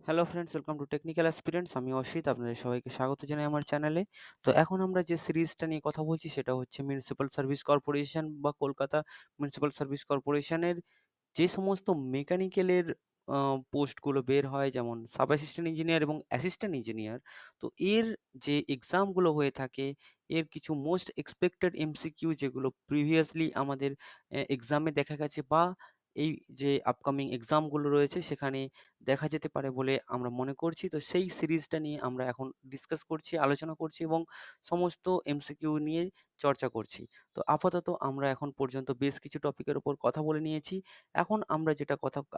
Hello friends, welcome to technical aspirants. আমি অসিত, আপনাদের সবাইকে স্বাগত জানাই আমার চ্যানেলে। তো এখন আমরা যে সিরিজটা নিয়ে কথা বলছি সেটা হচ্ছে মিউনিসিপ্যাল সার্ভিস কর্পোরেশন বা কলকাতা মিউনিসিপ্যাল সার্ভিস কর্পোরেশনের যে সমস্ত মেকানিক্যালের পোস্টগুলো বের হয়, যেমন সাব অ্যাসিস্ট্যান্ট ইঞ্জিনিয়ার এবং অ্যাসিস্ট্যান্ট ইঞ্জিনিয়ার। তো এর যে এক্সামগুলো হয়ে থাকে, এর কিছু মোস্ট এক্সপেক্টেড এমসিকিউ যেগুলো প্রিভিয়াসলি আমাদের এক্সামে দেখা গেছে বা এই যে আপকামিং এক্সামগুলো রয়েছে সেখানে দেখা যেতে পারে বলে আমরা মনে করছি। তো সেই সিরিজটা নিয়ে আমরা এখন ডিসকাস করছি, আলোচনা করছি এবং সমস্ত এমসিকিউ নিয়ে চর্চা করছি। তো আপাতত আমরা এখন পর্যন্ত বেশ কিছু টপিকের উপর কথা বলে নিয়েছি। এখন আমরা যেটা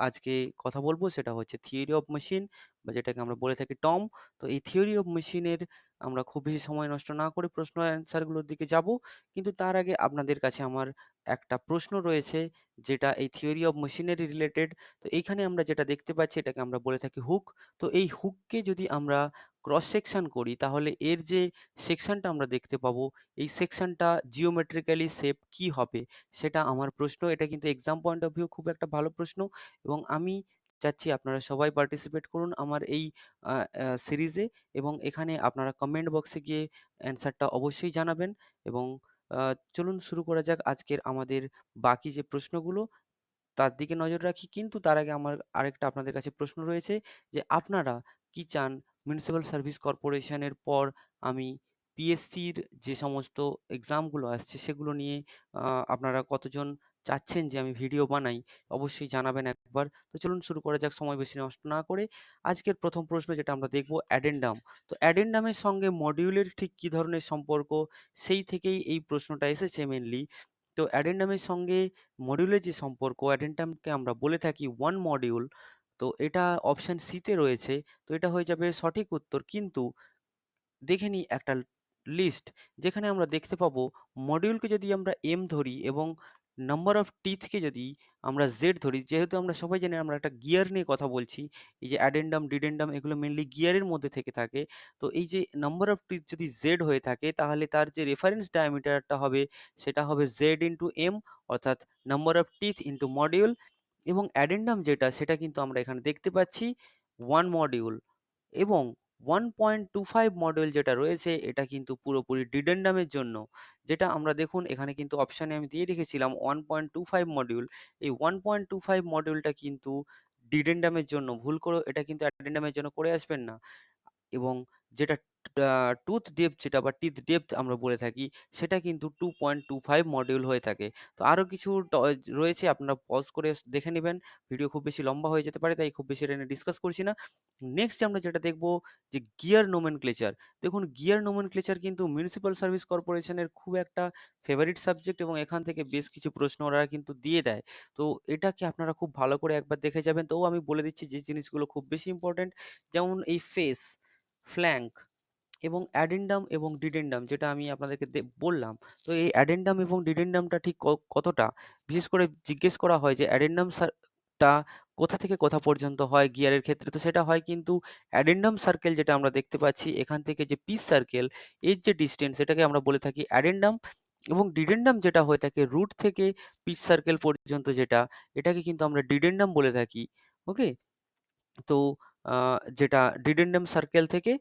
আজকে কথা বলবো সেটা হচ্ছে থিওরি অফ মেশিন, বা যেটাকে আমরা বলে থাকি টম। তো এই থিওরি অফ মেশিনের আমরা খুব বেশি সময় নষ্ট না করে প্রশ্ন অ্যান্সারগুলোর দিকে যাব। কিন্তু তার আগে আপনাদের কাছে আমার একটা প্রশ্ন রয়েছে, যেটা এই থিওরি অফ মেশিনারি রিলেটেড। তো এইখানে আমরা যেটা দেখতে পাচ্ছি এটাকে আমরা বলে থাকি হুক। তো এই হুককে যদি আমরা ক্রস সেকশন করি তাহলে এর যে সেকশনটা আমরা দেখতে পাবো, এই সেকশনটা জিওমেট্রিক্যালি শেপ কি হবে, সেটা আমার প্রশ্ন। এটা কিন্তু এক্সাম পয়েন্ট অফ ভিউ খুব একটা ভালো প্রশ্ন এবং আমি চাচ্ছি আপনারা সবাই পার্টিসিপেট করুন আমার এই সিরিজে, এবং এখানে আপনারা কমেন্ট বক্সে গিয়ে অ্যান্সারটা অবশ্যই জানাবেন। এবং চলুন শুরু করা যাক আজকের আমাদের বাকি যে প্রশ্নগুলো, তার দিকে নজর রাখি। কিন্তু তার আগে আমার আরেকটা আপনাদের কাছে প্রশ্ন রয়েছে, যে আপনারা কি চান মিউনিসিপাল সার্ভিস কর্পোরেশনের পর আমি পিএসসির যে সমস্ত এক্সামগুলো আসছে সেগুলো নিয়ে আপনারা কতজন চাচ্ছেন যে আমি ভিডিও বানাই, অবশ্যই জানাবেন একবার। তো চলুন শুরু করা যাক সময় বেশি নষ্ট না করে। আজকের প্রথম প্রশ্ন যেটা আমরা দেখব, অ্যাডেন্ডাম। তো অ্যাডেন্ডামের সঙ্গে মডিউলের ঠিক কী ধরনের সম্পর্ক, সেই থেকেই এই প্রশ্নটা এসেছে মেনলি। তো অ্যাডেন্ডামের সঙ্গে মডিউলের যে সম্পর্ক, অ্যাডেন্ডামকে আমরা বলে থাকি ওয়ান মডিউল। তো এটা অপশন সিতে রয়েছে। তো এটা হয়ে যাবে সঠিক উত্তর। কিন্তু দেখে নিই একটা লিস্ট, যেখানে আমরা দেখতে পাবো মডিউলকে যদি আমরা এম ধরি এবং নাম্বার অফ টিথকে যদি আমরা জেড ধরি, যেহেতু আমরা সবাই জানি আমরা একটা গিয়ার নিয়ে কথা বলছি, এই যে অ্যাডেন্ডাম ডিডেন্ডাম এগুলো মেনলি গিয়ারের মধ্যে থেকে থাকে। তো এই যে নাম্বার অফ টিথ যদি জেড হয়ে থাকে তাহলে তার যে রেফারেন্স ডায়ামিটারটা হবে সেটা হবে জেড ইন্টু এম, অর্থাৎ number of teeth into module. এবং অ্যাডেন্ডাম যেটা সেটা কিন্তু আমরা এখানে দেখতে পাচ্ছি ওয়ান মডিউল, এবং 1.25 মডেল যেটা রয়েছে এটা কিন্তু পুরোপুরি ডিডেন্ডামের জন্য। যেটা আমরা দেখুন এখানে কিন্তু অপশানে আমি দিয়ে রেখেছিলাম 1.25 মডিউল। এই 1.25 মডিউলটা কিন্তু ডিডেন্ডামের জন্য, ভুল করে এটা কিন্তু অ্যাডেন্ডামের জন্য করে আসবেন না। এবং যেটা টুথ ডেপথ যেটা বা টিথ ডেপথ আমরা বলে থাকি, সেটা কিন্তু 2.25 মডিউল হয়ে থাকে। তো আরো কিছু রয়েছে, আপনারা পজ করে দেখে নিবেন। ভিডিও খুব বেশি লম্বা হয়ে যেতে পারে, তাই খুব বেশি এটা নিয়ে ডিসকাস করছি না। নেক্সট আমরা যেটা দেখব, যে গিয়ার নোমেনক্লেচার। দেখুন গিয়ার নোমেনক্লেচার কিন্তু মিউনিসিপাল সার্ভিস কর্পোরেশনের খুব একটা ফেভারিট সাবজেক্ট, এবং এখান থেকে বেশ কিছু প্রশ্ন ওরা কিন্তু দিয়ে দেয়। তো এটাকে আপনারা খুব ভালো করে একবার দেখে যাবেন। তবুও আমি বলে দিচ্ছি যে জিনিসগুলো খুব বেশি ইম্পর্টেন্ট, যেমন এই ফেস, ফ্ল্যাঙ্ক এবং অ্যাডেন্ডাম এবং ডিডেন্ডাম যেটা আমি আপনাদেরকে বললাম। তো এই অ্যাডেন্ডাম এবং ডিডেন্ডামটা ঠিক কতটা, বিশেষ করে জিজ্ঞেস করা হয় যে অ্যাডেন্ডাম টা কোথা থেকে কোথা পর্যন্ত হয় গিয়ারের ক্ষেত্রে। তো সেটা হয় কিন্তু অ্যাডেন্ডাম সার্কেল, যেটা আমরা দেখতে পাচ্ছি এখান থেকে যে পিচ সার্কেল, এর যে ডিস্টেন্স এটাকে আমরা বলে থাকি অ্যাডেন্ডাম। এবং ডিডেন্ডাম যেটা হয়ে থাকে রুট থেকে পিচ সার্কেল পর্যন্ত, যেটা এটাকে কিন্তু আমরা ডিডেন্ডাম বলে থাকি। ওকে। তো যেটা ডিডেন্ডাম সার্কেল থেকে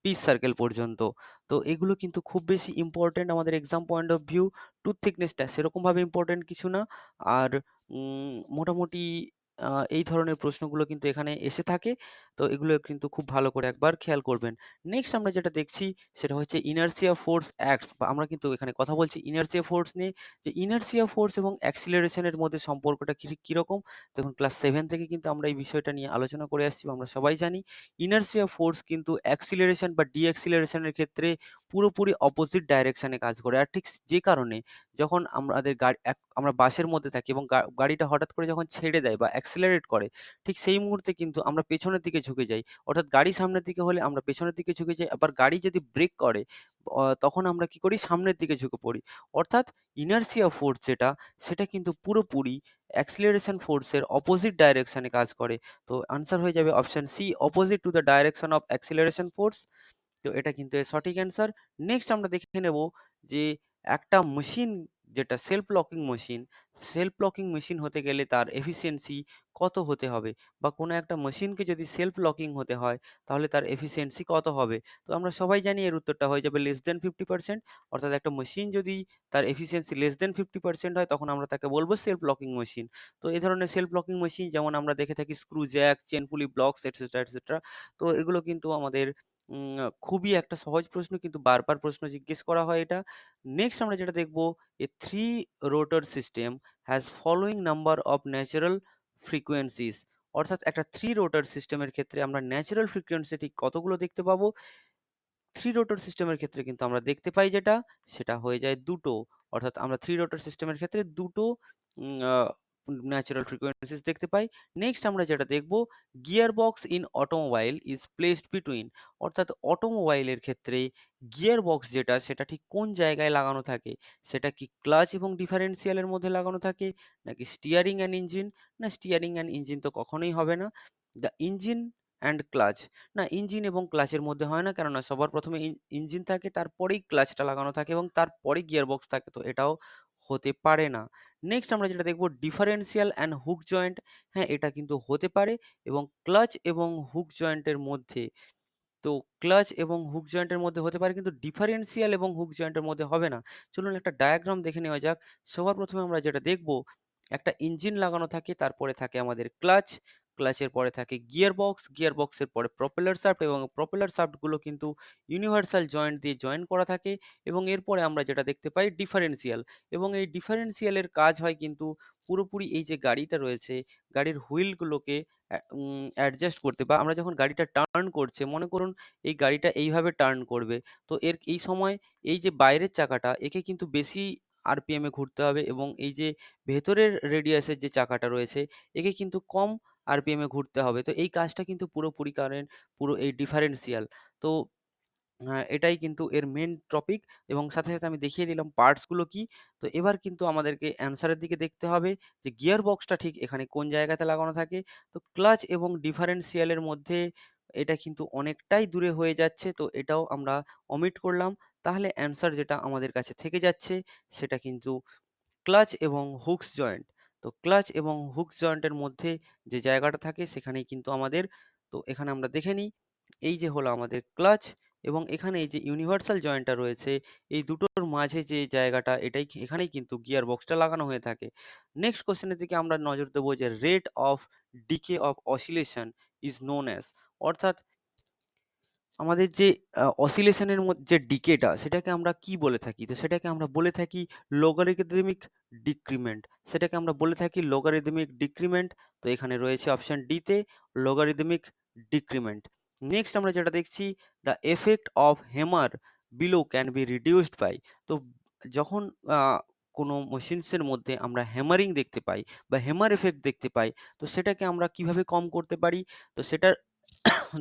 পিচ সার্কেল পর্যন্ত। তো এগুলো কিন্তু খুব বেশি ইম্পর্টেন্ট আমাদের exam point of view. Tooth থিকনেসটা সেরকমভাবে ইম্পর্টেন্ট কিছু না। আর মোটামুটি এই ধরনের প্রশ্নগুলো কিন্তু এখানে এসে থাকে। তো এগুলো কিন্তু খুব ভালো করে একবার খেয়াল করবেন। নেক্সট আমরা যেটা দেখছি সেটা হচ্ছে ইনারশিয়া ফোর্স অ্যাক্টস, বা আমরা কিন্তু এখানে কথা বলছি ইনারশিয়া ফোর্স নিয়ে। যে ইনারশিয়া ফোর্স এবং অ্যাক্সিলারেশনের মধ্যে সম্পর্কটা কিরকম। দেখুন ক্লাস 7 থেকে কিন্তু আমরা এই বিষয়টা নিয়ে আলোচনা করে আসছি, আমরা সবাই জানি ইনারশিয়া ফোর্স কিন্তু অ্যাক্সিলারেশন বা ডিঅ্যাক্সিলারেশনের ক্ষেত্রে পুরোপুরি অপোজিট ডাইরেকশনে কাজ করে। আর ঠিক যে কারণে যখন আমাদের আমরা বাসের মধ্যে থাকি এবং গাড়িটা হঠাৎ করে যখন ছেড়ে দেয় বা অ্যাক্সিলারেট করে, ঠিক সেই মুহূর্তে কিন্তু আমরা পেছনের দিকে ঝুঁকে যাই। অর্থাৎ গাড়ি সামনের দিকে হলে আমরা পেছনের দিকে ঝুঁকে যাই, আবার গাড়ি যদি ব্রেক করে তখন আমরা কি করি, সামনের দিকে ঝুঁকে পড়ি। অর্থাৎ ইনারশিয়া ফোর্স যেটা, সেটা কিন্তু পুরোপুরি অ্যাক্সিলারেশন ফোর্সের অপোজিট ডাইরেকশনে কাজ করে। তো আনসার হয়ে যাবে option C, opposite to the direction of acceleration force. তো এটা কিন্তু এর সঠিক অ্যান্সার। নেক্সট আমরা দেখে নেব যে একটা মেশিন যেটা সেলফ লকিং মেশিন হতে গেলে তার এফিসিয়েন্সি কত হতে হবে? বা কোনো একটা মেশিনকে যদি সেলফ লকিং হতে হয় তাহলে তার এফিসিয়েন্সি কত হবে? তো আমরা সবাই জানি এর উত্তরটা হয়ে যাবে less than 50%। অর্থাৎ একটা মেশিন যদি তার এফিসিয়েন্সি less than 50% হয় তখন আমরা তাকে বলব সেলফ লকিং মেশিন। তো এই ধরনের সেলফ লকিং মেশিন যেমন আমরা দেখে থাকি স্ক্রু জ্যাক, চেইন পুলি ব্লকস এটসেট্রা, এটসেট্রা। তো এগুলো কিন্তু আমাদের খুবই একটা সহজ প্রশ্ন, কিন্তু বারবার প্রশ্ন জিজ্ঞেস করা হয় এটা। নেক্সট আমরা যেটা দেখব, a 3 rotor system has following number of natural frequencies। অর্থাৎ একটা 3 rotor সিস্টেমের ক্ষেত্রে আমরা ন্যাচারাল ফ্রিকোয়েন্সি ঠিক কতগুলো দেখতে পাবো? 3 রোটর সিস্টেমের ক্ষেত্রে কিন্তু আমরা দেখতে পাই যেটা, সেটা হয়ে যায় ২ টো। অর্থাৎ আমরা 3 রোটর সিস্টেমের ক্ষেত্রে ২ টো উম আ ন্যাচারাল ফ্রিকোয়েন্সিস দেখতে পাই। নেক্সট আমরা যেটা দেখব, gear box in automobile is placed between. অর্থাৎ অটোমোবাইলের ক্ষেত্রে গিয়ার বক্স যেটা সেটা ঠিক কোন জায়গায় লাগানো থাকে? সেটা কি ক্লাচ এবং ডিফারেনশিয়ালের মধ্যে লাগানো থাকে? নাকি স্টিয়ারিং অ্যান্ড ইঞ্জিন? না, স্টিয়ারিং অ্যান্ড ইঞ্জিন তো কখনোই হবে না। The engine and clutch. না, ইঞ্জিন এবং ক্লাচের মধ্যে হয় না, কেননা সবার প্রথমে ইঞ্জিন থাকে, তারপরেই ক্লাচটা লাগানো থাকে এবং তারপরেই গিয়ার বক্স থাকে, তো এটাও হতে পারে না। নেক্সট আমরা যেটা দেখব, ডিফারেনশিয়াল অ্যান্ড হুক জয়েন্ট। হ্যাঁ, এটা কিন্তু হতে পারে এবং ক্লাচ এবং হুক জয়েন্টের মধ্যে, তো ক্লাচ এবং হুক জয়েন্টের মধ্যে হতে পারে, কিন্তু ডিফারেনশিয়াল এবং হুক জয়েন্টের মধ্যে হবে না। চলুন একটা ডায়াগ্রাম দেখে নেওয়া যাক। সবার প্রথমে আমরা যেটা দেখব, একটা ইঞ্জিন লাগানো থাকে, তারপরে থাকে আমাদের ক্লাচ, ক্লাচের পরে থাকে গিয়ার বক্স, গিয়ার বক্সের পরে প্রপেলার শাফট এবং প্রপেলার শাফটগুলো কিন্তু ইউনিভার্সাল জয়েন্ট দিয়ে জয়েন করা থাকে এবং এরপরে আমরা যেটা দেখতে পাই ডিফারেনশিয়াল, এবং এই ডিফারেনশিয়ালের কাজ হয় কিন্তু পুরোপুরি এই যে গাড়িটা রয়েছে, গাড়ির হুইলগুলোকে অ্যাডজাস্ট করতে, বা আমরা যখন গাড়িটা টার্ন করছে, মনে করুন এই গাড়িটা এইভাবে টার্ন করবে। তো এই সময় এই যে বাইরের চাকাটা, একে কিন্তু বেশি আরপিএম এ ঘুরতে হবে এবং এই যে ভেতরের রেডিয়াসের যে চাকাটা রয়েছে, একে কিন্তু কম আরপিএম এ ঘুরতে হবে। তো এই কাজটা কিন্তু পুরোপুরি করেন পুরো এই ডিফারেনশিয়াল। তো এটাই কিন্তু এর মেইন টপিক, এবং সাথে, সাথে আমি দেখিয়ে দিলাম পার্টস গুলো কি। তো এবার কিন্তু আমাদেরকে অ্যান্সার এর দিকে দেখতে হবে যে গিয়ার বক্সটা ঠিক এখানে কোন জায়গাতে লাগানো থাকে। তো ক্লাচ এবং ডিফারেনশিয়াল এর মধ্যে এটা কিন্তু অনেকটাই দূরে হয়ে যাচ্ছে। তো এটাও আমরা ওমিট করলাম। তাহলে অ্যান্সার যেটা আমাদের কাছে থেকে যাচ্ছে সেটা কিন্তু ক্লাচ এবং হুকস জয়েন্ট। তো ক্লাচ এবং হুকস জয়েন্টের মধ্যে যে জায়গাটা থাকে সেখানেই কিন্তু আমাদের, তো এখানে আমরা দেখে নিই, এই যে হলো আমাদের ক্লাচ এবং এখানে এই যে ইউনিভার্সাল জয়েন্টটা রয়েছে, এই দুটোর মাঝে যে জায়গাটা, এখানেই কিন্তু গিয়ার বক্সটা লাগানো হয়ে থাকে। নেক্সট কোশ্চেনের দিকে আমরা নজর দেবো যে rate of decay of oscillation is known as. অর্থাৎ আমাদের যে অসিলেশনের যে ডিকেটা সেটাকে আমরা কি বলে থাকি? তো সেটাকে আমরা বলে থাকি লোগারিদমিক ডিক্রিমেন্ট। সেটাকে আমরা বলে থাকি লোগারিদমিক ডিক্রিমেন্ট। তো এখানে রয়েছে অপশন ডি তে লোগারিদমিক ডিক্রিমেন্ট। নেক্সট আমরা যেটা দেখছি, the effect of hammer blow can be reduced by. তো যখন আ কোনো মেশিনসের মধ্যে আমরা হ্যামারিং দেখতে পাই বা হ্যামার এফেক্ট দেখতে পাই, তো সেটাকে আমরা কিভাবে কম করতে পারি? তো সেটার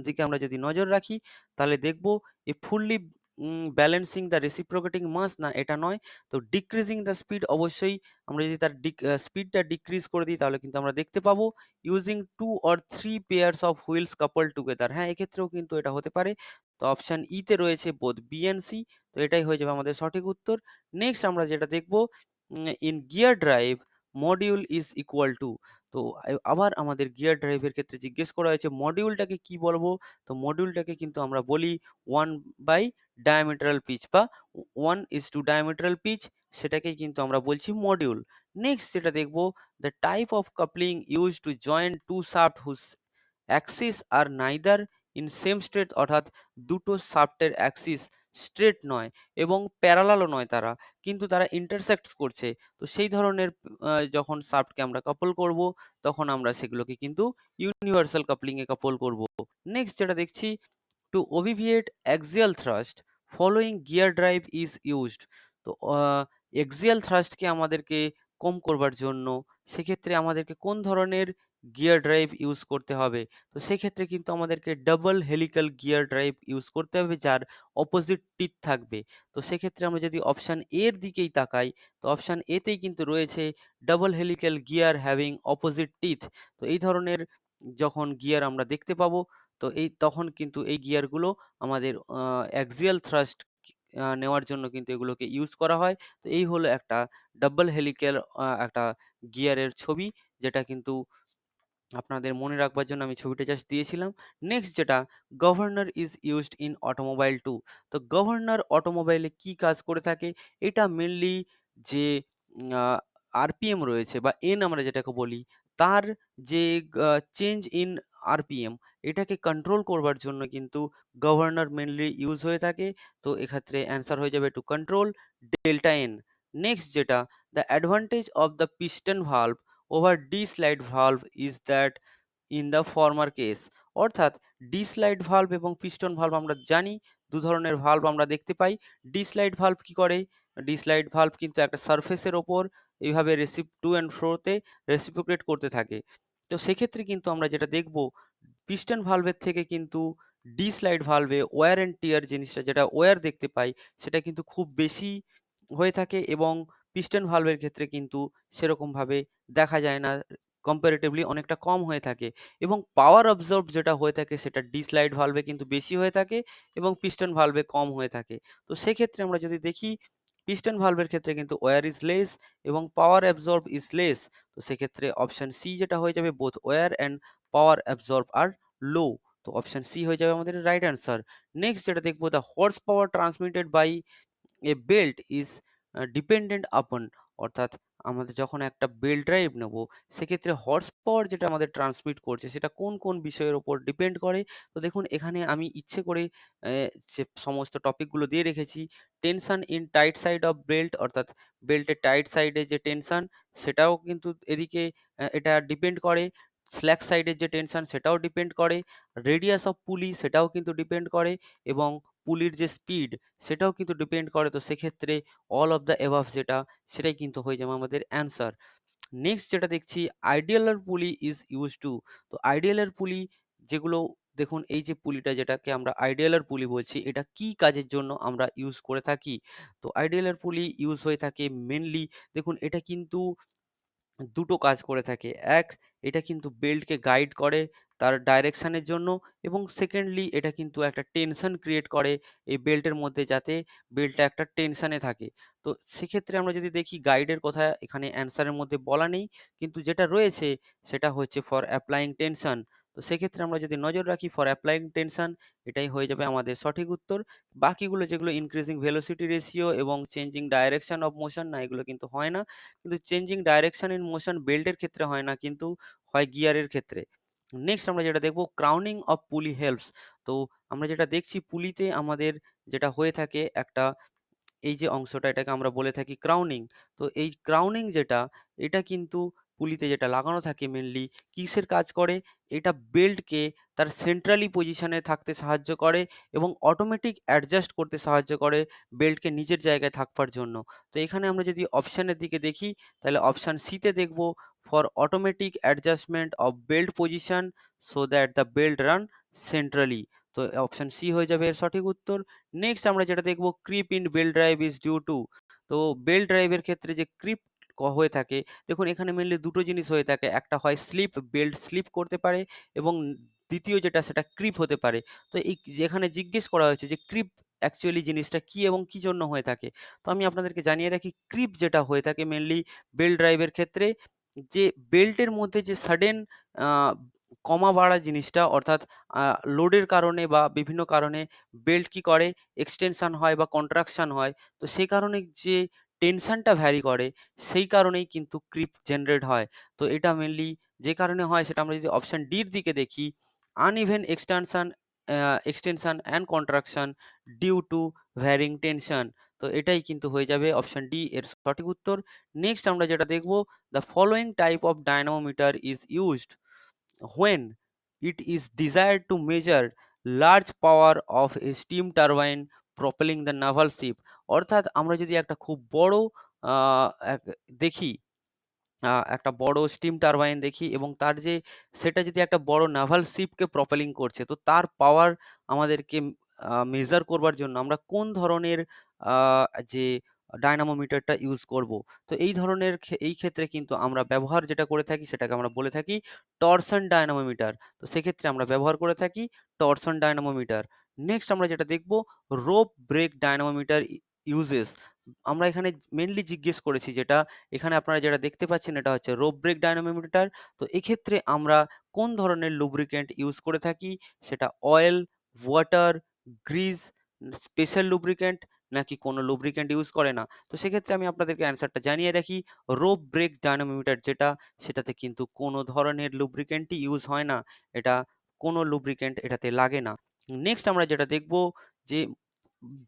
দিকে আমরা যদি নজর রাখি তাহলে দেখব এ ফুললি ব্যালেন্সিং দ্য রেসিপ্রোকেটিং মাস, না এটা নয়। তো ডিক্রিজিং দ্য স্পিড, অবশ্যই আমরা যদি তার স্পিডটা ডিক্রিজ করে দিই তাহলে কিন্তু আমরা দেখতে পাবো using 2 or 3 pairs of wheels coupled together. হ্যাঁ, এক্ষেত্রেও কিন্তু এটা হতে পারে। তো অপশন ই তে রয়েছে বোথ বি এন্ড সি। তো এটাই হয়ে যাবে আমাদের সঠিক উত্তর। নেক্সট আমরা যেটা দেখব, in gear drive module is equal to. তো আবার আমাদের গিয়ার ড্রাইভের ক্ষেত্রে জিজ্ঞেস করা হয়েছে মডিউলটাকে কি বলবো? তো মডিউলটাকে কিন্তু আমরা বলি 1 বাই ডায়ামিটারাল পিচ, বা 1:2 ডায়ামিটারাল পিচ, সেটাকেই কিন্তু আমরা বলছি মডিউল। নেক্সট যেটা দেখব, the type of coupling used to join two shaft whose axis are neither in same straight. অর্থাৎ দুটো শাফটের অ্যাক্সিস স্ট্রেট নয় এবং প্যারালালও নয় তারা, কিন্তু তারা ইন্টারসেক্টস করছে। তো সেই ধরনের যখন শাফটকে আমরা কাপল করব তখন আমরা সেগুলোকে কিন্তু ইউনিভার্সাল কাপলিং এ কাপল করব। নেক্সট যেটা দেখছি, to obviate axial thrust following gear drive is used. তো অ্যাক্সিয়াল থ্রাস্টকে আমাদেরকে কম করবার জন্য সেক্ষেত্রে আমাদেরকে কোন ধরনের গিয়ার ড্রাইভ ইউজ করতে হবে? তো সেক্ষেত্রে কিন্তু আমাদেরকে double helical gear drive use করতে হবে যার অপোজিট টিথ থাকবে। তো সেক্ষেত্রে আমরা যদি অপশন এ এর দিকেই তাকাই, তো অপশন এ তেই কিন্তু রয়েছে double helical gear having opposite teeth. তো এই ধরনের যখন গিয়ার আমরা দেখতে পাবো, তো তখন কিন্তু এই গিয়ারগুলো আমাদের অ্যাক্সিয়াল থ্রাস্ট নেওয়ার জন্য কিন্তু এগুলোকে ইউজ করা হয়। তো এই হলো একটা ডাবল হেলিক্যাল একটা গিয়ারের ছবি, যেটা কিন্তু আপনাদের মনে রাখবার জন্য আমি ছবিটা জাস্ট দিয়েছিলাম। নেক্সট যেটা, governor is used in automobile to. তো গভর্নর অটোমোবাইলে কি কাজ করে থাকে? এটা মেইনলি যে আ আরপিএম রয়েছে বা এন আমরা যেটাকে বলি, তার যে চেঞ্জ ইন আরপিএম, এটাকে কন্ট্রোল করবার জন্য কিন্তু গভর্নর মেইনলি ইউজ হয়ে থাকে। তো এক্ষেত্রে অ্যান্সার হয়ে যাবে to control delta N. Next যেটা, the advantage of the piston valve over D slide valve is that in the former case. অর্থাৎ ডি স্লাইড ভালভ এবং পিস্টন ভালভ আমরা জানি, দু ধরনের ভালভ আমরা দেখতে পাই। ডি স্লাইড ভালভ কি করে? ডি স্লাইড ভালভ কিন্তু একটা সারফেসের ওপর এইভাবে টু অ্যান্ড ফ্রোতে রেসিপ্রোকেট করতে থাকে। তো সেক্ষেত্রে কিন্তু আমরা যেটা দেখব, পিস্টন ভালভের থেকে কিন্তু ডি স্লাইড ভালভে ওয়্যার অ্যান্ড টিয়ার জিনিসটা, যেটা ওয়্যার দেখতে পাই, সেটা কিন্তু খুব বেশি হয়ে থাকে এবং পিস্টন ভালভের ক্ষেত্রে কিন্তু সেরকমভাবে দেখা যায় না, কম্পারেটিভলি অনেকটা কম হয়ে থাকে। এবং পাওয়ার অবজর্ব যেটা হয়ে থাকে সেটা ডি স্লাইড ভালভে কিন্তু বেশি হয়ে থাকে এবং পিস্টন ভালভে কম হয়ে থাকে। তো সেক্ষেত্রে আমরা যদি দেখি, পিস্টন ভালভের ক্ষেত্রে কিন্তু ওয়্যার ইজ লেস এবং পাওয়ার অ্যাবজর্ব ইজ লেস। তো সেক্ষেত্রে অপশন সি যেটা হয়ে যাবে, both wear and power absorb are low. তো অপশন সি হয়ে যাবে আমাদের রাইট অ্যান্সার। নেক্সট যেটা দেখবো, the horse power transmitted by a belt is dependent upon. অর্থাৎ আমাদের যখন একটা বেল্ট ড্রাইভ নেব, সেক্ষেত্রে হর্স পাওয়ার যেটা আমাদের ট্রান্সমিট করছে সেটা কোন কোন বিষয়ের উপর ডিপেন্ড করে? তো দেখুন, এখানে আমি ইচ্ছে করে যে সমস্ত টপিকগুলো দিয়ে রেখেছি। Tension in tight side of belt, অর্থাৎ বেল্টের টাইট সাইডে যে টেনশন, সেটাও কিন্তু এদিকে এটা ডিপেন্ড করে। স্ল্যাক সাইডের যে টেনশন সেটাও ডিপেন্ড করে। রেডিয়াস অফ পুলি সেটাও কিন্তু ডিপেন্ড করে এবং পুলির যে স্পিড সেটাও কিন্তু ডিপেন্ড করে। তো সেক্ষেত্রে অল অফ দ্য এবাভ যেটা, সেটাই কিন্তু হয়ে যাবে আমাদের অ্যান্সার। নেক্সট যেটা দেখছি, আইডিয়ালার পুলি ইজ ইউজ টু। তো আইডিয়ালার পুলি যেগুলো, দেখুন এই যে পুলিটা যেটাকে আমরা আইডিয়ালার পুলি বলছি, এটা কি কাজের জন্য আমরা ইউজ করে থাকি? তো আইডিয়ালার পুলি ইউজ হয়ে থাকে মেনলি, দেখুন এটা কিন্তু দুটো কাজ করে থাকে। এক, এটা কিন্তু বেল্টকে গাইড করে তার ডাইরেকশনের জন্য এবং সেকেন্ডলি এটা কিন্তু একটা টেনশন ক্রিয়েট করে এই বেল্টের মধ্যে, যাতে বেল্টটা একটা টেনশনে থাকে। তো সেক্ষেত্রে আমরা যদি দেখি, গাইডের কথা এখানে অ্যান্সারের মধ্যে বলা নেই, কিন্তু যেটা রয়েছে সেটা হচ্ছে ফর অ্যাপ্লাইং টেনশন। তো সেক্ষেত্রে আমরা যদি নজর রাখি, ফর অ্যাপ্লাইং টেনশন, এটাই হয়ে যাবে আমাদের সঠিক উত্তর। বাকিগুলো যেগুলো ইনক্রিজিং ভেলোসিটি রেশিও এবং চেঞ্জিং ডাইরেকশন অফ মোশন, না এগুলো কিন্তু হয় না। কিন্তু চেঞ্জিং ডাইরেকশন ইন মোশন বেল্টের ক্ষেত্রে হয় না, কিন্তু হয় গিয়ারের ক্ষেত্রে। নেক্সট আমরা যেটা দেখব, ক্রাউনিং অফ পুলি হেল্পস। তো আমরা যেটা দেখছি, পুলিতে আমাদের যেটা হয়ে থাকে একটা, এই যে অংশটা, এটাকে আমরা বলে থাকি ক্রাউনিং। তো এই ক্রাউনিং যেটা, এটা কিন্তু পুলিতে যেটা লাগানো থাকে মেনলি কিসের কাজ করে? এটা বেল্টকে তার সেন্ট্রালি পজিশনে থাকতে সাহায্য করে এবং অটোমেটিক অ্যাডজাস্ট করতে সাহায্য করে বেল্টকে নিজের জায়গায় থাকবার জন্য। তো এখানে আমরা যদি অপশানের দিকে দেখি, তাহলে অপশান সিতে দেখব, for automatic adjustment of belt position so that the belt run centrally. তো অপশান সি হয়ে যাবে এর সঠিক উত্তর। নেক্সট আমরা যেটা দেখব, creep in belt drive is due to. তো বেল্ট ড্রাইভের ক্ষেত্রে যে ক্রিপ হয়ে থাকে, দেখুন এখানে মেনলি দুটো জিনিস হয়ে থাকে। একটা হয় স্লিপ, বেল্ট স্লিপ করতে পারে এবং দ্বিতীয় যেটা, সেটা ক্রিপ হতে পারে। তো এই যেখানে জিজ্ঞেস করা হয়েছে যে ক্রিপ অ্যাকচুয়ালি জিনিসটা কি এবং কি জন্য হয়ে থাকে, তো আমি আপনাদেরকে জানিয়ে রাখি, ক্রিপ যেটা হয়ে থাকে মেনলি বেল্ট ড্রাইভের ক্ষেত্রে, যে বেল্টের মধ্যে যে সাডেন কমা বাড়া জিনিসটা, অর্থাৎ লোডের কারণে বা বিভিন্ন কারণে বেল্ট কি করে, এক্সটেনশন হয় বা কন্ট্রাকশন হয়। তো সেই কারণে যে টেনশনটা ভ্যারি করে, সেই কারণেই কিন্তু ক্রিপ জেনারেট হয়। তো এটা মেনলি যে কারণে হয়, সেটা আমরা যদি অপশন ডির দিকে দেখি, uneven extension and contraction due to varying tension. তো এটাই কিন্তু হয়ে যাবে অপশন ডি এর সঠিক উত্তর। নেক্সট আমরা যেটা দেখব, the following type of dynamometer is used when it is desired to measure large power of a steam turbine propelling the naval ship। অর্থাৎ আমরা যদি একটা খুব বড় এক দেখি, একটা বড় স্টিম টারবাইন দেখি এবং তার যে, সেটা যদি একটা বড় নাভাল শিপকে প্রপেলিং করছে, তো তার পাওয়ার আমাদেরকে মেজার করবার জন্য আমরা কোন ধরনের আ যে ডায়নামোমিটারটা ইউজ করব। তো এই ধরনের এই ক্ষেত্রে কিন্তু আমরা ব্যবহার যেটা করে থাকি, সেটাকে আমরা বলে থাকি টরশন ডায়নামোমিটার। তো সেক্ষেত্রে আমরা ব্যবহার করে থাকি টরশন ডায়নামোমিটার। নেক্সট আমরা যেটা দেখব, রোপ ব্রেক ডায়নামোমিটার ইউজেস। আমরা এখানে মেইনলি জিজ্ঞেস করেছি, যেটা এখানে আপনারা যেটা দেখতে পাচ্ছেন এটা হচ্ছে রোপ ব্রেক ডায়নামোমিটার। তো এক্ষেত্রে আমরা কোন ধরনের লুব্রিকেন্ট ইউজ করে থাকি, সেটা oil, water, grease, special lubricant, নাকি কোনো লুব্রিকেন্ট ইউজ করে না। তো সেক্ষেত্রে আমি আপনাদেরকে অ্যান্সারটা জানিয়ে রাখি, রোপ ব্রেক ডায়নামোমিটার যেটা, সেটাতে কিন্তু কোনো ধরনের লুব্রিকেন্টই ইউজ হয় না। এটা কোনো লুব্রিকেন্ট এটাতে লাগে না। নেক্সট আমরা যেটা দেখব, যে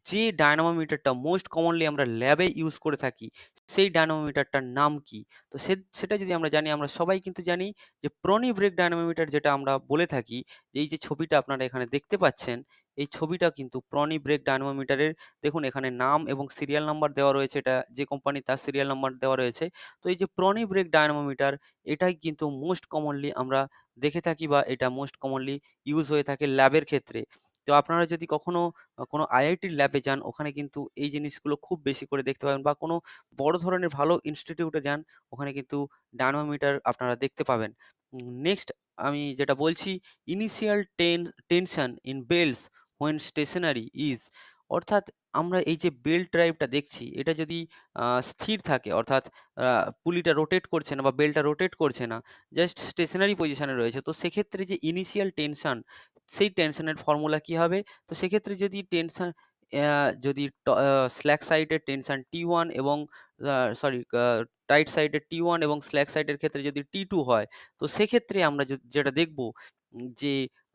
যে ডায়নামোমিটারটা মোস্ট কমনলি আমরা ল্যাবে ইউজ করে থাকি, সেই ডায়নামোমিটারটার নাম কি? তো সেটা যদি আমরা জানি, আমরা সবাই কিন্তু জানি যে প্রনি ব্রেক ডায়নামোমিটার যেটা আমরা বলে থাকি, যে এই যে ছবিটা আপনারা এখানে দেখতে পাচ্ছেন, এই ছবিটা কিন্তু প্রনি ব্রেক ডায়নামোমিটারের। দেখুন এখানে নাম এবং সিরিয়াল নাম্বার দেওয়া রয়েছে, এটা যে কোম্পানি তার সিরিয়াল নাম্বার দেওয়া রয়েছে। তো এই যে প্রনি ব্রেক ডায়নামোমিটার, এটাই কিন্তু মোস্ট কমনলি আমরা দেখে থাকি, বা এটা মোস্ট কমনলি ইউজ হয়ে থাকে ল্যাবের ক্ষেত্রে। তো আপনারা যদি কখনো কোনো আইআইটির ল্যাবে যান, ওখানে কিন্তু এই জিনিসগুলো খুব বেশি করে দেখতে পাবেন, বা কোনো বড় ধরনের ভালো ইনস্টিটিউটে যান, ওখানে কিন্তু ডায়নামোমিটার আপনারা দেখতে পাবেন। নেক্সট আমি যেটা বলছি, initial tension in belts when stationary is, অর্থাৎ আমরা এই যে বেল্ট ড্রাইভটা দেখছি, এটা যদি স্থির থাকে, অর্থাৎ পুলিটা রোটেট করছে না বা বেল্টটা রোটেট করছে না, জাস্ট স্টেশনারি পজিশনে রয়েছে, তো সেক্ষেত্রে যে ইনিশিয়াল টেনশন, সেই টেনশনের ফর্মুলা কি হবে? তো সেক্ষেত্রে যদি টেনশন, যদি স্ল্যাক সাইডের টেনশন T1 এবং সরি টাইট সাইডের T1 এবং স্ল্যাক সাইডের ক্ষেত্রে যদি T2 হয়, তো সেক্ষেত্রে আমরা যেটা দেখব, যে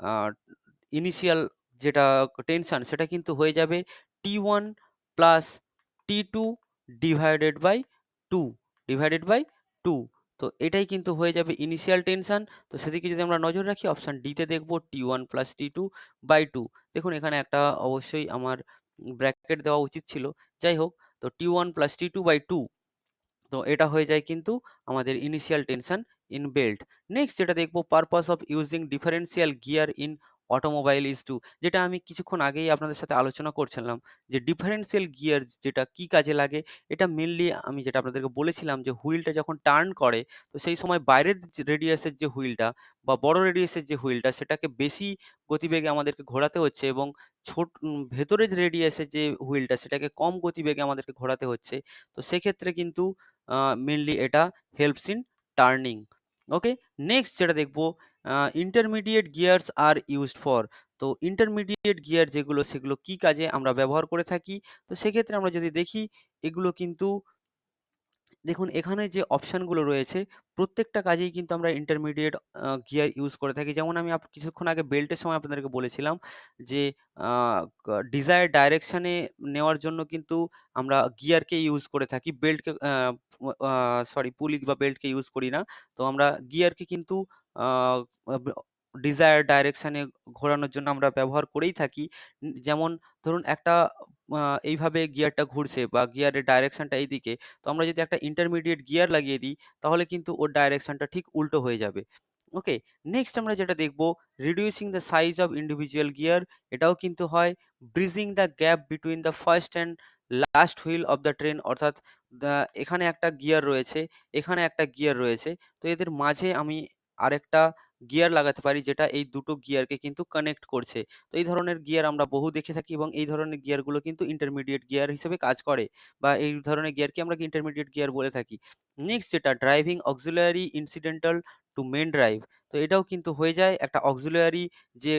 আ ইনিশিয়াল যেটা টেনশন, সেটা কিন্তু হয়ে যাবে T1 plus T2 divided by 2, divided by 2। তো এটাই কিন্তু হয়ে যাবে ইনিশিয়াল টেনশন। তো সেদিকে যদি আমরা নজর রাখি, অপশন ডি তে দেখব T1 প্লাস T2 বাই 2। দেখুন এখানে একটা অবশ্যই আমার ব্র্যাকেট দেওয়া উচিত ছিল। যাই হোক, তো T1 প্লাস T2 বাই 2, তো এটা হয়ে যায় কিন্তু আমাদের initial tension in belt. Next যেটা দেখবো, purpose of using differential gear in automobile is to, যেটা আমি কিছুক্ষণ আগেই আপনাদের সাথে আলোচনা করছিলাম, যে ডিফারেন্সিয়াল গিয়ার যেটা কি কাজে লাগে। এটা মেনলি আমি যেটা আপনাদেরকে বলেছিলাম, যে হুইলটা যখন টার্ন করে, তো সেই সময় বাইরের যে রেডিয়াসের যে হুইলটা বা বড় রেডিয়াসের যে হুইলটা, সেটাকে বেশি গতিবেগে আমাদেরকে ঘোরাতে হচ্ছে, এবং ভেতরের রেডিয়াসের যে হুইলটা, সেটাকে কম গতিবেগে আমাদেরকে ঘোরাতে হচ্ছে। তো সেক্ষেত্রে কিন্তু মেনলি এটা helps in turning. Okay, next যেটা দেখবো, intermediate gears are used for. তো ইন্টারমিডিয়েট গিয়ার যেগুলো, সেগুলো কি কাজে আমরা ব্যবহার করে থাকি? তো সেক্ষেত্রে আমরা যদি দেখি, এগুলো কিন্তু দেখুন এখানে যে অপশনগুলো রয়েছে, প্রত্যেকটা কাজেই কিন্তু আমরা ইন্টারমিডিয়েট গিয়ার ইউজ করে থাকি। যেমন আমি কিছুক্ষণ আগে বেল্টের সময় আপনাদেরকে বলেছিলাম, যে আ ডিজায়ার্ড ডাইরেকশনে নেওয়ার জন্য কিন্তু আমরা গিয়ারকে ইউজ করে থাকি। বেল্টকে আ সরি পুলি বা বেল্টকে ইউজ করি না। তো আমরা গিয়ারকে কিন্তু আ আব ডিজায়ার্ড ডাইরেকশনে ঘোরানোর জন্য আমরা ব্যবহার করেই থাকি। যেমন ধরুন একটা আ এইভাবে গিয়ারটা ঘুরছে বা গিয়ারের ডাইরেকশনটা এইদিকে। তো আমরা যদি একটা ইন্টারমিডিয়েট গিয়ার লাগিয়ে দিই, তাহলে কিন্তু ওর ডাইরেকশনটা ঠিক উল্টো হয়ে যাবে। ওকে, নেক্সট আমরা যেটা দেখব, reducing the size of individual gear. এটাও কিন্তু হয় bridging the gap between the first and last wheel of the train, অর্থাৎ এখানে একটা গিয়ার রয়েছে, এখানে একটা গিয়ার রয়েছে। তো এদের মাঝে আমি আরেকটা গিয়ার লাগাতে পারি, যেটা এই দুটো গিয়ারকে কিন্তু কানেক্ট করছে। তো এই ধরনের গিয়ার আমরা বহু দেখে থাকি, এবং এই ধরনের গিয়ারগুলো কিন্তু ইন্টারমিডিয়েট গিয়ার হিসেবে কাজ করে, বা এই ধরনের গিয়ারকে আমরা ইন্টারমিডিয়েট গিয়ার বলে থাকি। নেক্সট যেটা, driving auxiliary incidental to main drive. তো এটাও কিন্তু হয়ে যায় একটা অক্সিলিয়ারি যে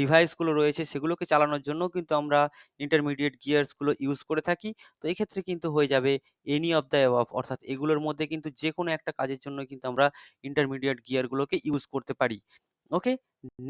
ডিভাইসগুলো রয়েছে, সেগুলোকে চালানোর জন্যও কিন্তু আমরা ইন্টারমিডিয়েট গিয়ারসগুলো ইউজ করে থাকি। তো এক্ষেত্রে কিন্তু হয়ে যাবে এনি অফ দ্য অ্যাবভ, অর্থাৎ এগুলোর মধ্যে কিন্তু যেকোনো একটা কাজের জন্য কিন্তু আমরা ইন্টারমিডিয়েট গিয়ারগুলোকে ইউজ করতে পারি। ওকে,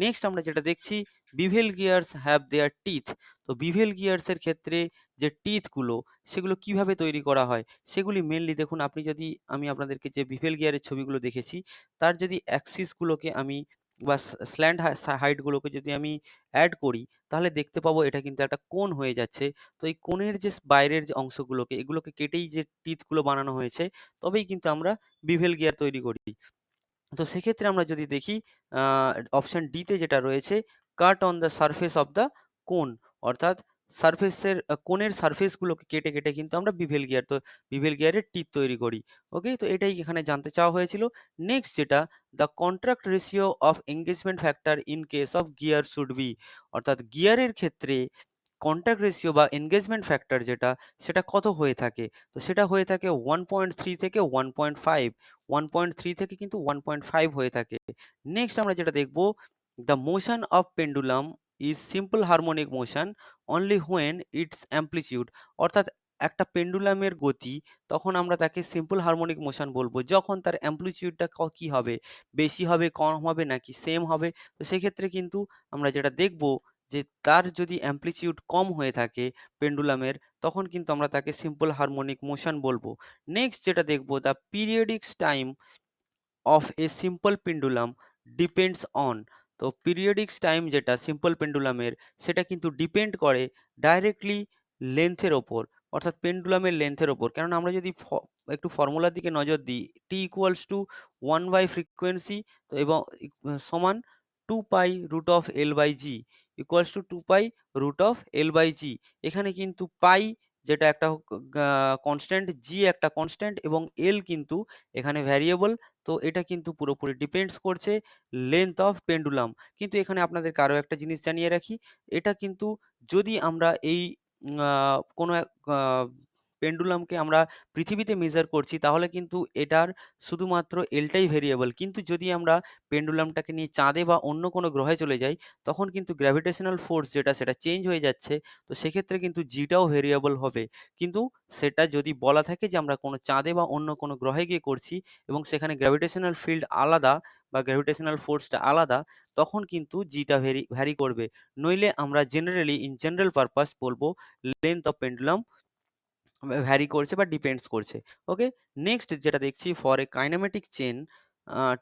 নেক্সট আমরা যেটা দেখছি, bevel gears have their teeth. তো বিভেল গিয়ার্স এর ক্ষেত্রে যে টিথ গুলো, সেগুলো কিভাবে তৈরি করা হয়? সেগুলি মেইনলি দেখুন, আপনি যদি আমি আপনাদেরকে যে বিভেল গিয়ারের ছবিগুলো দেখেছি, তার যদি অ্যাক্সিস গুলোকে আমি বা স্ল্যান্ট হাইট গুলোকে যদি আমি এড করি, তাহলে দেখতে পাবো এটা কিন্তু একটা কোণ হয়ে যাচ্ছে। তো এই কোণের যে বাইরের যে অংশগুলোকে, এগুলোকে কেটেই যে টিথ গুলো বানানো হয়েছে, তবেই কিন্তু আমরা বিভেল গিয়ার তৈরি করি। তো সেক্ষেত্রে আমরা যদি দেখি, আ অপশন ডি তে যেটা রয়েছে, cut on the surface of the cone, অর্থাৎ সারফেসের কোণের সারফেসগুলোকে কেটে কেটে কিন্তু আমরা বিভেল গিয়ার, তো বিভেল গিয়ারের টিথ তৈরি করি। ওকে, তো এটাই এখানে জানতে চাওয়া হয়েছিল। নেক্সট যেটা, the contract ratio of engagement factor in case of gear should be, অর্থাৎ গিয়ারের ক্ষেত্রে কন্ট্যাক্ট রেশিও বা এনগেজমেন্ট ফ্যাক্টর যেটা, সেটা কত হয়ে থাকে? তো সেটা হয়ে থাকে 1.3 থেকে 1.5, 1.3 থেকে কিন্তু 1.5 হয়ে থাকে। নেক্সট আমরা যেটা দেখব, the motion of pendulum is simple harmonic motion only when it's amplitude, অর্থাৎ একটা পেন্ডুলামের গতি তখন আমরা তাকে সিম্পল হারমোনিক মোশন বলবো যখন তার অ্যামপ্লিটিউডটা কি হবে, বেশি হবে, কম হবে নাকি সেম হবে। তো সেক্ষেত্রে কিন্তু আমরা যেটা দেখব যে তার যদি অ্যামপ্লিটিউড কম হয়ে থাকে পেন্ডুলামের, তখন কিন্তু আমরা তাকে সিম্পল হারমোনিক মোশন বলবো। নেক্সট যেটা দেখব, the periodic time of a simple pendulum depends on, তো পিরিয়ডিক টাইম যেটা সিম্পল পেন্ডুলামের, সেটা কিন্তু ডিপেন্ড করে ডাইরেক্টলি লেন্থের ওপর, অর্থাৎ পেন্ডুলামের লেন্থের ওপর। কেননা আমরা যদি একটু ফর্মুলার দিকে নজর দিই, টি ইকুয়ালস টু 1/ফ্রিকোয়েন্সি, তো এবং সমান 2π√L/G ইকুয়ালস টু 2π√L/G। এখানে কিন্তু পাই যেটা একটা কনস্ট্যান্ট, জি একটা কনস্ট্যান্ট এবং এল কিন্তু এখানে ভ্যারিয়েবল। তো এটা কিন্তু পুরোপুরি ডিপেন্ডস করছে লেন্থ অফ পেন্ডুলাম। কিন্তু এখানে আপনাদেরকে আরো একটা জিনিস জানিয়ে রাখি, এটা কিন্তু যদি আমরা এই কোনো এক পেন্ডুলামকে আমরা পৃথিবীতে মেজার করছি তাহলে কিন্তু এটার শুধুমাত্র এলটাই ভেরিয়েবল। কিন্তু যদি আমরা পেন্ডুলামটাকে নিয়ে চাঁদে বা অন্য কোনো গ্রহে চলে যাই, তখন কিন্তু গ্র্যাভিটেশনাল ফোর্স যেটা সেটা চেঞ্জ হয়ে যাচ্ছে। তো সেক্ষেত্রে কিন্তু জিটাও ভেরিয়েবল হবে। কিন্তু সেটা যদি বলা থাকে যে আমরা কোনো চাঁদে বা অন্য কোনো গ্রহে গিয়ে করছি এবং সেখানে গ্র্যাভিটেশনাল ফিল্ড আলাদা বা গ্র্যাভিটেশনাল ফোর্সটা আলাদা, তখন কিন্তু জিটা ভ্যারি করবে। নইলে আমরা জেনারেলি ইন জেনারেল পারপাস বলবো লেন্থ অফ পেন্ডুলাম ভ্যারি করছে বা ডিপেন্ডস করছে। ওকে, নেক্সট যেটা দেখছি, for a kinematic chain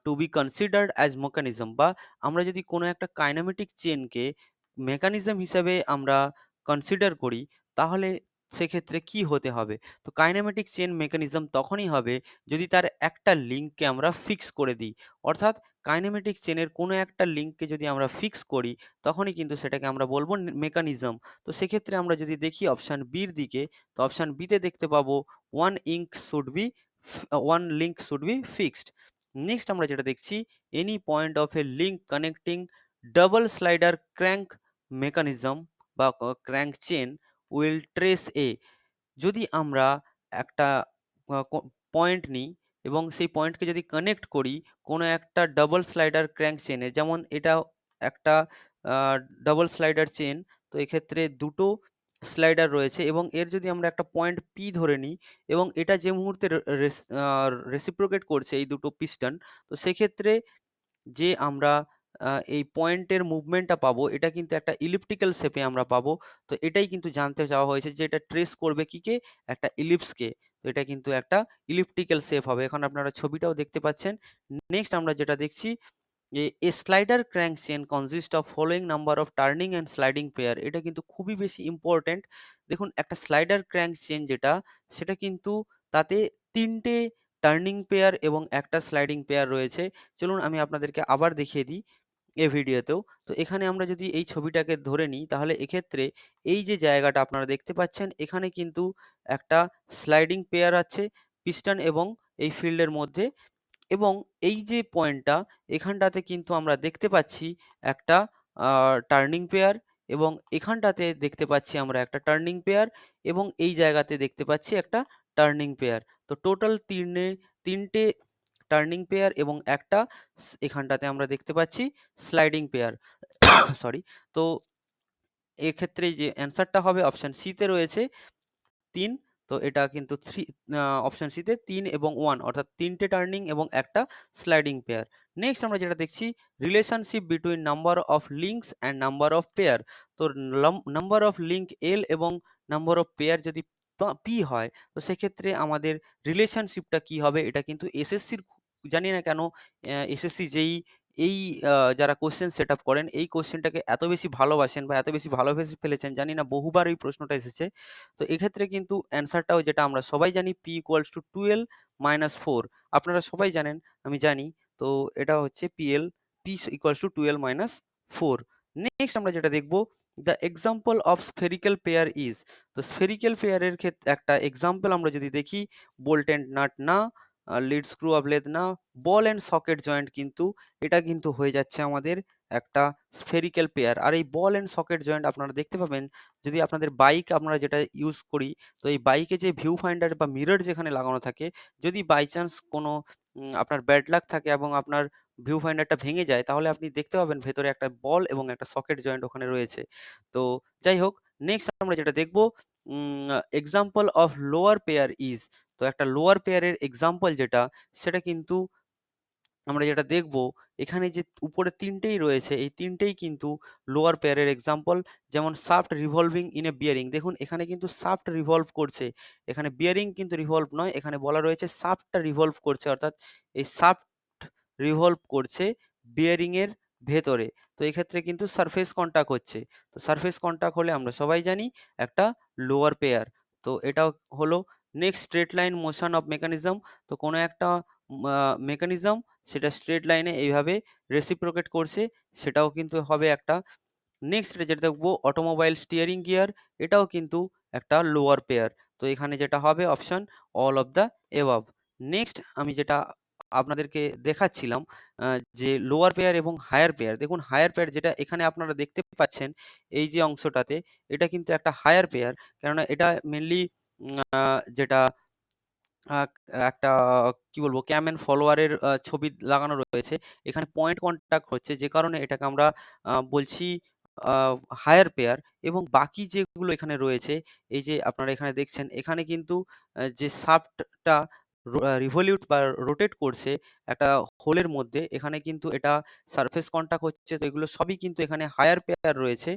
to be considered as mechanism, বা আমরা যদি কোনো একটা কাইনেমেটিক চেনকে মেকানিজম হিসাবে আমরা কনসিডার করি, তাহলে সেক্ষেত্রে কি হতে হবে? তো কাইনেমেটিক চেন মেকানিজম তখনই হবে যদি তার একটা লিঙ্ককে আমরা ফিক্স করে দিই, অর্থাৎ কাইনেমেটিক চেনের কোনো একটা লিঙ্ককে যদি আমরা ফিক্স করি, তখনই কিন্তু সেটাকে আমরা বলবো মেকানিজম। তো সেক্ষেত্রে আমরা যদি দেখি অপশন বির দিকে, তো অপশন বিতে দেখতে পাবো one link should be fixed. Next আমরা যেটা দেখছি, any point of A link connecting double slider crank mechanism বা ক্র্যাঙ্ক চেন উইল ট্রেস এ, যদি আমরা একটা পয়েন্ট নিই এবং সেই পয়েন্টকে যদি কানেক্ট করি কোনো একটা ডাবল স্লাইডার ক্র্যাঙ্ক চেনে, যেমন এটা একটা ডাবল স্লাইডার চেন, তো এক্ষেত্রে দুটো স্লাইডার রয়েছে এবং এর যদি আমরা একটা পয়েন্ট পি ধরে নিই এবং এটা যে মুহূর্তে রেসিপ্রোকেট করছে এই দুটো পিস্টন, তো সেক্ষেত্রে যে আমরা এই পয়েন্টের মুভমেন্টটা পাবো, এটা কিন্তু একটা ইলিপ্টিক্যাল শেপে আমরা পাবো। তো এটাই কিন্তু জানতে চাওয়া হয়েছে যে এটা ট্রেস করবে কিকে? একটা ইলিপসকে। তো এটা কিন্তু একটা ইলিপ্টিক্যাল শেপ হবে। এখন আপনারা ছবিটাও দেখতে পাচ্ছেন। নেক্সট আমরা যেটা দেখছি, a slider crank chain consist of following number of turning and sliding pair, এটা কিন্তু খুবই বেশি ইম্পর্টেন্ট। দেখুন একটা স্লাইডার ক্র্যাঙ্ক চেন যেটা, সেটা কিন্তু তাতে ৩ টে টার্নিং পেয়ার এবং একটা স্লাইডিং পেয়ার রয়েছে। চলুন আমি আপনাদেরকে আবার দেখিয়ে দিই এই ভিডিওতেও। তো এখানে আমরা যদি এই ছবিটাকে ধরে নিই, তাহলে এক্ষেত্রে এই যে জায়গাটা আপনারা দেখতে পাচ্ছেন, এখানে কিন্তু একটা স্লাইডিং পেয়ার আছে পিস্টন এবং এই ফিল্ডের মধ্যে, এবং এই যে পয়েন্টটা, এখানটাতে কিন্তু আমরা দেখতে পাচ্ছি একটা টার্নিং পেয়ার, এবং এখানটাতে দেখতে পাচ্ছি আমরা একটা টার্নিং পেয়ার, এবং এই জায়গাতে দেখতে পাচ্ছি একটা টার্নিং পেয়ার। তো টোটাল ৩টে টার্নিং পেয়ার এবং একটা এখানটাতে আমরা দেখতে পাচ্ছি স্লাইডিং পেয়ার। সরি। তো এক্ষেত্রে যে অ্যান্সারটা হবে অপশন সি তে রয়েছে ৩। তো এটা কিন্তু অপশন সি তে ৩ এবং ১ অর্থাৎ ৩ টে টার্নিং এবং একটা স্লাইডিং পেয়ার। নেক্সট আমরা যেটা দেখছি, relationship between number of links and number of pair. তো নাম্বার অফ লিঙ্ক এল এবং নাম্বার অফ পেয়ার যদি পি হয়, তো সেক্ষেত্রে আমাদের রিলেশনশিপটা কি হবে? এটা কিন্তু এসএসসির, জানি না কেন এসএসসি যেই এই যারা কোয়েশ্চেন সেট আপ করেন এই কোয়েশ্চেনটাকে এত বেশি ভালোবাসেন বা এত বেশি ভালোবেসে ফেলেছেন, জানি না বহুবার এই প্রশ্নটা এসেছে। তো এক্ষেত্রে কিন্তু অ্যান্সারটাও যেটা আমরা সবাই জানি, p ইকুয়ালস টু 12 - 4। আপনারা সবাই জানেন, আমি জানি। তো এটা হচ্ছে p ইকুয়ালস টু 12 - 4। নেক্সট আমরা যেটা দেখব, the example of spherical pair is, তো স্ফেরিক্যাল পেয়ারের ক্ষেত্রে একটা এক্সাম্পল আমরা যদি দেখি, বোল্ট এন্ড নাট না, লিড স্ক্রু অফ লেদ না, বল এন্ড সকেট জয়েন্ট, কিন্তু এটা কিন্তু হয়ে যাচ্ছে আমাদের একটা স্ফেরিক্যাল পেয়ার। আর এই বল এন্ড সকেট জয়েন্ট আপনারা দেখতে পাবেন যদি আপনাদের বাইক আমরা যেটা ইউজ করি, তো এই বাইকে যে ভিউ ফাইন্ডার বা মিরর যেখানে লাগানো থাকে, যদি বাই চান্স কোনো আপনার ব্যাড লাক থাকে এবং আপনার ভিউ ফাইন্ডারটা ভেঙে যায়, তাহলে আপনি দেখতে পাবেন ভেতরে একটা বল এবং একটা সকেট জয়েন্ট ওখানে রয়েছে। তো যাই হোক, নেক্সট আমরা যেটা দেখব, example of lower pair is, তো একটা লোয়ার পেয়ারের এক্সাম্পল যেটা, সেটা কিন্তু আমরা যেটা দেখব, এখানে যে উপরে ৩ টেই রয়েছে, এই ৩ টেই কিন্তু লোয়ার পেয়ারের এক্সাম্পল। যেমন shaft revolving in a bearing, দেখুন এখানে কিন্তু শাফট রিভলভ করছে, এখানে বিয়ারিং কিন্তু রিভলভ নয়, এখানে বলা রয়েছে শাফটটা রিভলভ করছে, অর্থাৎ এই শাফট রিভলভ করছে বিয়ারিং এর ভেতরে। তো এক্ষেত্রে কিন্তু সারফেস কন্টাক্ট হচ্ছে। তো সারফেস কন্টাক্ট হলে আমরা সবাই জানি একটা লোয়ার পেয়ার। তো এটাও হলো। Next, straight line motion of mechanism, তো কোনো একটা মেকানিজম সেটা স্ট্রেট লাইনে এইভাবে রেসিপ্রোকেট করছে, সেটাও কিন্তু হবে একটা। নেক্সট যেটা দেখবো, অটোমোবাইল স্টিয়ারিং গিয়ার, এটাও কিন্তু একটা লোয়ার পেয়ার। তো এখানে যেটা হবে option all of the above. Next আমি যেটা আপনাদেরকে দেখাচ্ছিলাম, যে লোয়ার পেয়ার এবং হায়ার পেয়ার, দেখুন হায়ার পেয়ার যেটা এখানে আপনারা দেখতে পাচ্ছেন এই যে অংশটাতে, এটা কিন্তু একটা হায়ার পেয়ার, কেননা এটা মেনলি যেটা আ একটা কি বলবো, ক্যাম এন্ড ফলোয়ারের ছবি লাগানো রয়েছে। এখানে পয়েন্ট কনট্যাক্ট হচ্ছে, যে কারণে এটাকে আমরা বলছি আ হায়ার পেয়ার। এবং বাকি যেগুলো এখানে রয়েছে, এই যে আপনারা এখানে দেখছেন, এখানে কিন্তু যে শাফটটা রিভলিউট বা রোটেট করছে একটা হোলের মধ্যে, এখানে কিন্তু এটা সারফেস কনট্যাক্ট হচ্ছে। তো এগুলো সবই কিন্তু এখানে হায়ার পেয়ার রয়েছে।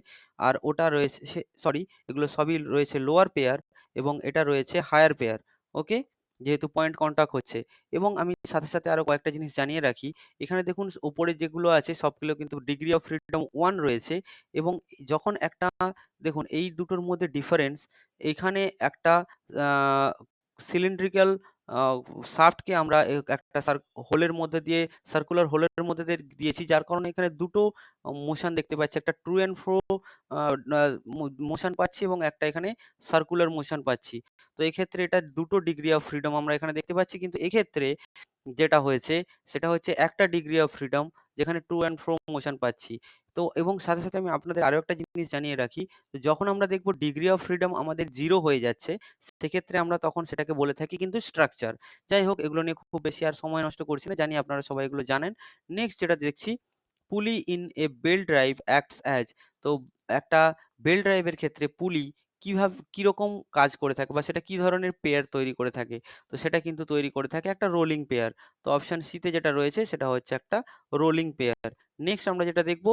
আর ওটা রয়েছে, সরি, এগুলো সবই রয়েছে লোয়ার পেয়ার এবং এটা রয়েছে হায়ার পেয়ার। ওকে? যেহেতু পয়েন্ট কনট্যাক্ট হচ্ছে। এবং আমি সাথে, সাথে আরো কয়েকটা জিনিস জানিয়ে রাখি। এখানে দেখুন উপরে যেগুলো আছে সবগুলো কিন্তু ডিগ্রি অফ ফ্রিডম 1 রয়েছে। এবং যখন একটা, দেখুন এই দুটোর মধ্যে ডিফারেন্স, এইখানে একটা আ সিলিন্ড্রিক্যাল আ শাফটকে আমরা একটা হোলের মধ্যে দিয়ে, সার্কুলার হোলের মধ্যে দিয়ে দিয়েছি, যার কারণে এখানে দুটো মোশন দেখতে পাচ্ছি। একটা টু অ্যান্ড ফ্রো আ না মোশন পাচ্ছি এবং একটা এখানে সার্কুলার মোশন পাচ্ছি। তো এক্ষেত্রে এটা দুটো ডিগ্রি অফ ফ্রিডম আমরা এখানে দেখতে পাচ্ছি। কিন্তু এক্ষেত্রে যেটা হয়েছে সেটা হচ্ছে একটা ডিগ্রি অফ ফ্রিডম, যেখানে টু অ্যান্ড ফ্রো মোশন পাচ্ছি। তো এবং সাথে, সাথে আমি আপনাদের আরো একটা জিনিস জানিয়ে রাখি। তো যখন আমরা দেখব ডিগ্রি অফ ফ্রিডম আমাদের 0 হয়ে যাচ্ছে, সেক্ষেত্রে আমরা তখন সেটাকে বলে থাকি কিন্তু স্ট্রাকচার। যাই হোক, এগুলো নিয়ে খুব বেশি আর সময় নষ্ট করছি না। জানি আপনারা সবাই এগুলো জানেন। নেক্সট যেটা দেখছি, পুলি in a belt drive acts as, তো একটা বেল্ট ড্রাইভের ক্ষেত্রে পুলি কিরকম কাজ করে থাকে বা সেটা কি ধরনের পেয়ার তৈরি করে থাকে? তো সেটা কিন্তু তৈরি করে থাকে একটা রোলিং পেয়ার। তো অপশন সি তে যেটা রয়েছে সেটা হচ্ছে একটা রোলিং পেয়ার। নেক্সট আমরা যেটা দেখব,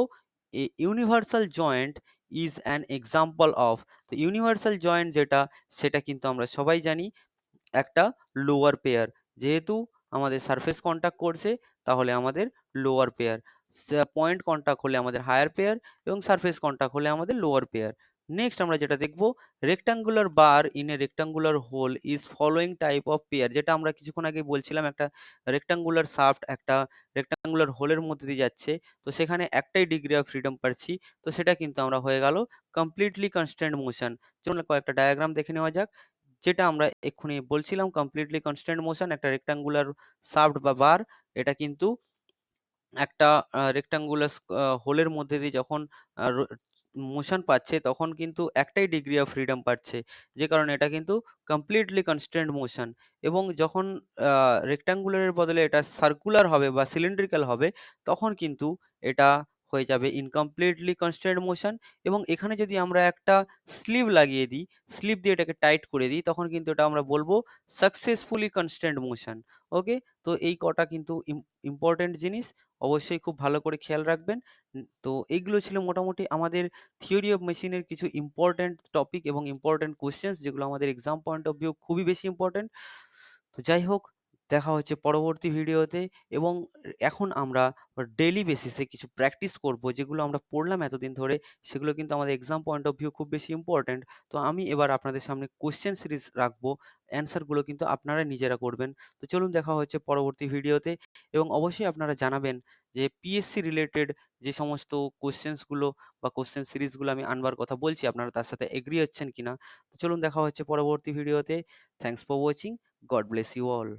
universal joint is an example of, তো ইউনিভার্সাল জয়েন্ট যেটা, সেটা কিন্তু আমরা সবাই জানি একটা লোয়ার পেয়ার। যেহেতু আমাদের সারফেস কন্টাক্ট করছে, তাহলে আমাদের লোয়ার পেয়ার। পয়েন্ট কন্টাক্ট হলে আমাদের হায়ার পেয়ার এবং সারফেস কন্টাক্ট হলে আমাদের লোয়ার পেয়ার। নেক্সট আমরা যেটা দেখব, rectangular bar in a rectangular hole is following type of pair, যেটা আমরা কিছুক্ষণ আগে বলছিলাম, একটা রেক্টাঙ্গুলার শাফট একটা রেক্টাঙ্গুলার হোলের মধ্যে দিয়ে যাচ্ছে। তো সেখানে একটাই ডিগ্রি অফ ফ্রিডম পাচ্ছি। তো সেটা কিন্তু আমরা হয়ে গেল কমপ্লিটলি কনস্ট্যান্ট মোশন। চলুন কয়েকটা ডায়াগ্রাম দেখে নেওয়া যাক। যেটা আমরা এক্ষুনি বলছিলাম, কমপ্লিটলি কনস্ট্যান্ট মোশন, একটা রেক্টাঙ্গুলার শাফট বা বার, এটা কিন্তু একটা রেক্টাঙ্গুলার হোলের মধ্যে দিয়ে যখন মোশন পাচ্ছে, তখন কিন্তু একটাই ডিগ্রি অফ ফ্রিডম পাচ্ছে। যে কারণে এটা কিন্তু কমপ্লিটলি কনস্ট্যান্ট মোশন। এবং যখন রেক্টাঙ্গুলারের বদলে এটা সার্কুলার হবে বা সিলিন্ড্রিক্যাল হবে, তখন কিন্তু এটা হয়ে যাবে ইনকমপ্লিটলি কনস্ট্যান্ট মোশন। এবং এখানে যদি আমরা একটা স্লিভ লাগিয়ে দিই, স্লিভ দিয়ে এটাকে টাইট করে দিই, তখন কিন্তু এটা আমরা বলবো সাকসেসফুলি কনস্ট্যান্ট মোশন। ওকে? তো এই কটা কিন্তু ইম্পোর্টেন্ট জিনিস, অবশ্যই খুব ভালো করে খেয়াল রাখবেন। তো এইগুলো ছিল মোটামুটি আমাদের থিওরি অফ মেশিনের কিছু ইম্পোর্টেন্ট টপিক এবং ইম্পোর্টেন্ট কোয়েশ্চেনস, যেগুলো আমাদের এক্সাম পয়েন্ট অফ ভিউ খুবই বেশি ইম্পোর্টেন্ট। তো যাই হোক, দেখা হচ্ছে পরবর্তী ভিডিওতে এবং এখন আমরা ডেইলি বেসিসে কিছু প্র্যাকটিস করব যেগুলো আমরা পড়লাম এতদিন ধরে সেগুলো কিন্তু আমাদের এক্সাম পয়েন্ট অফ ভিউ খুব বেশি ইম্পর্ট্যান্ট। তো আমি এবার আপনাদের সামনে কোয়েশ্চেন সিরিজ রাখবো। অ্যান্সারগুলো কিন্তু আপনারা নিজেরা করবেন। তো চলুন দেখা হচ্ছে পরবর্তী ভিডিওতে এবং অবশ্যই আপনারা জানাবেন যে পিএসসি রিলেটেড যে সমস্ত কোয়েশ্চেন্সগুলো বা কোয়েশ্চেন সিরিজগুলো আমি আনবার কথা বলছি আপনারা তার সাথে এগ্রি হচ্ছেন কিনা। তো চলুন দেখা হচ্ছে পরবর্তী ভিডিওতে। Thanks for watching. God bless you all.